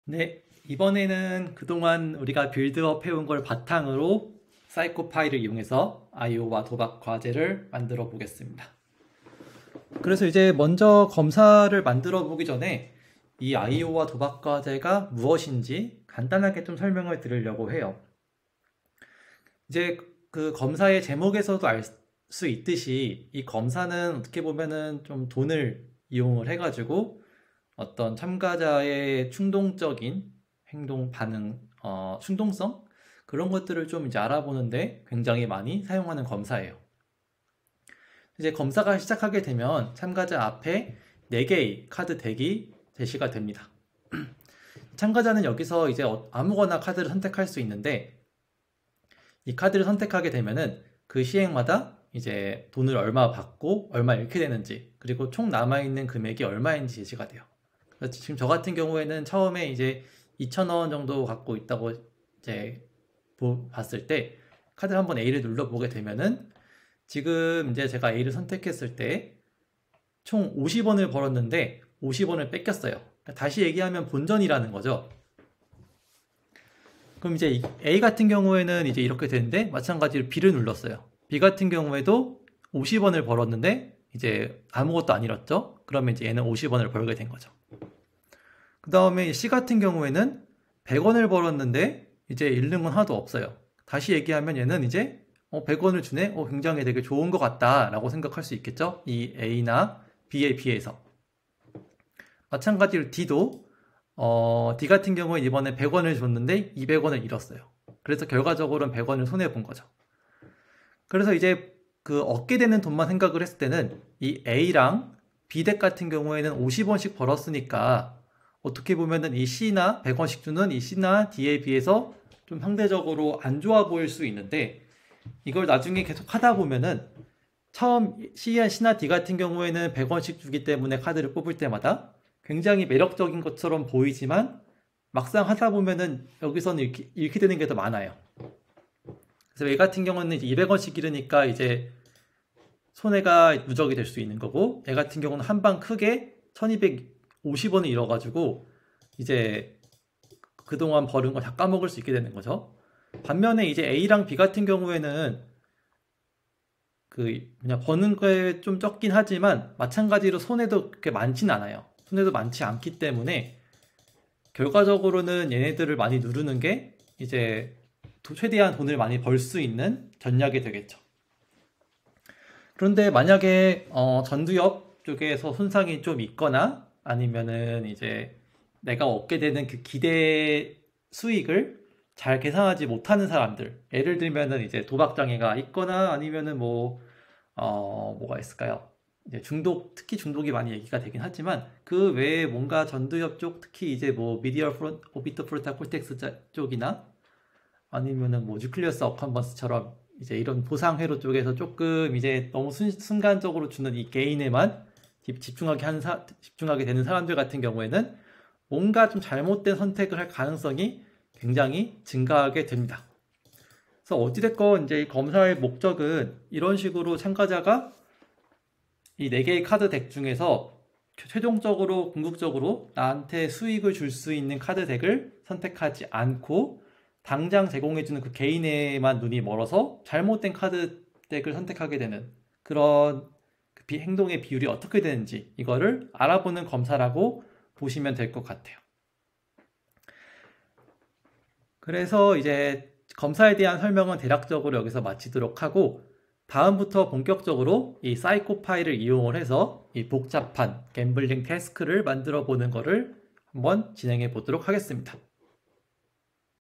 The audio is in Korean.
네, 이번에는 그동안 우리가 빌드업 해온 걸 바탕으로 사이코 파일을 이용해서 IO와 도박 과제를 만들어 보겠습니다. 그래서 이제 먼저 검사를 만들어 보기 전에 이 IO와 도박 과제가 무엇인지 간단하게 좀 설명을 드리려고 해요. 이제 그 검사의 제목에서도 알 수 있듯이 이 검사는 어떻게 보면은 좀 돈을 이용을 해가지고 어떤 참가자의 충동적인 행동, 반응, 충동성? 그런 것들을 좀 이제 알아보는데 굉장히 많이 사용하는 검사예요. 이제 검사가 시작하게 되면 참가자 앞에 4개의 카드 덱이 제시가 됩니다. 참가자는 여기서 이제 아무거나 카드를 선택할 수 있는데 이 카드를 선택하게 되면은 그 시행마다 이제 돈을 얼마 받고 얼마 잃게 되는지 그리고 총 남아있는 금액이 얼마인지 제시가 돼요. 지금 저 같은 경우에는 처음에 이제 2,000원 정도 갖고 있다고 이제 봤을 때 카드를 한번 A를 눌러보게 되면은 지금 이제 제가 A를 선택했을 때 총 50원을 벌었는데 50원을 뺏겼어요. 다시 얘기하면 본전이라는 거죠. 그럼 이제 A 같은 경우에는 이제 이렇게 되는데 마찬가지로 B를 눌렀어요. B 같은 경우에도 50원을 벌었는데 이제 아무것도 안 잃었죠. 그러면 이제 얘는 50원을 벌게 된 거죠. 그 다음에 C 같은 경우에는 100원을 벌었는데 이제 잃는 건 하나도 없어요. 다시 얘기하면 얘는 이제 100원을 주네? 굉장히 되게 좋은 것 같다 라고 생각할 수 있겠죠. 이 A나 B에 비해서. 마찬가지로 D도 D 같은 경우에 이번에 100원을 줬는데 200원을 잃었어요. 그래서 결과적으로는 100원을 손해본 거죠. 그래서 이제 그 얻게 되는 돈만 생각을 했을 때는 이 A랑 B 덱 같은 경우에는 50원씩 벌었으니까 어떻게 보면은 이 C나 100원씩 주는 이 C나 D에 비해서 좀 상대적으로 안 좋아 보일 수 있는데 이걸 나중에 계속 하다 보면은 처음 C나 D 같은 경우에는 100원씩 주기 때문에 카드를 뽑을 때마다 굉장히 매력적인 것처럼 보이지만 막상 하다 보면은 여기서는 잃게 되는 게 더 많아요. 그래서 얘 같은 경우는 이제 200원씩 잃으니까 이제 손해가 누적이 될 수 있는 거고 얘 같은 경우는 한 방 크게 1250원을 잃어가지고 이제 그동안 벌은 걸 다 까먹을 수 있게 되는 거죠. 반면에 이제 A랑 B 같은 경우에는 그냥 버는 거에 좀 적긴 하지만 마찬가지로 손해도 그렇게 많진 않아요. 손해도 많지 않기 때문에 결과적으로는 얘네들을 많이 누르는 게 이제 최대한 돈을 많이 벌 수 있는 전략이 되겠죠. 그런데 만약에 전두엽 쪽에서 손상이 좀 있거나 아니면은 이제 내가 얻게 되는 그 기대 수익을 잘 계산하지 못하는 사람들, 예를 들면은 이제 도박장애가 있거나 아니면은 뭐가 있을까요? 이제 특히 중독이 많이 얘기가 되긴 하지만 그 외에 뭔가 전두엽 쪽, 특히 이제 오비터 프론탈 콜텍스 쪽이나 아니면은 뉴클리어스 어컴번스처럼 이제 이런 보상회로 쪽에서 조금 이제 너무 순간적으로 주는 이 게인에만 집중하게 되는 사람들 같은 경우에는 뭔가 좀 잘못된 선택을 할 가능성이 굉장히 증가하게 됩니다. 그래서 어찌됐건 이제 이 검사의 목적은 이런 식으로 참가자가 이 4개의 카드 덱 중에서 최종적으로 궁극적으로 나한테 수익을 줄 수 있는 카드 덱을 선택하지 않고 당장 제공해주는 그 개인에만 눈이 멀어서 잘못된 카드 덱을 선택하게 되는 그런 행동의 비율이 어떻게 되는지 이거를 알아보는 검사라고 보시면 될 것 같아요. 그래서 이제 검사에 대한 설명은 대략적으로 여기서 마치도록 하고 다음부터 본격적으로 이 사이코 파일을 이용을 해서 이 복잡한 갬블링 태스크를 만들어 보는 거를 한번 진행해 보도록 하겠습니다.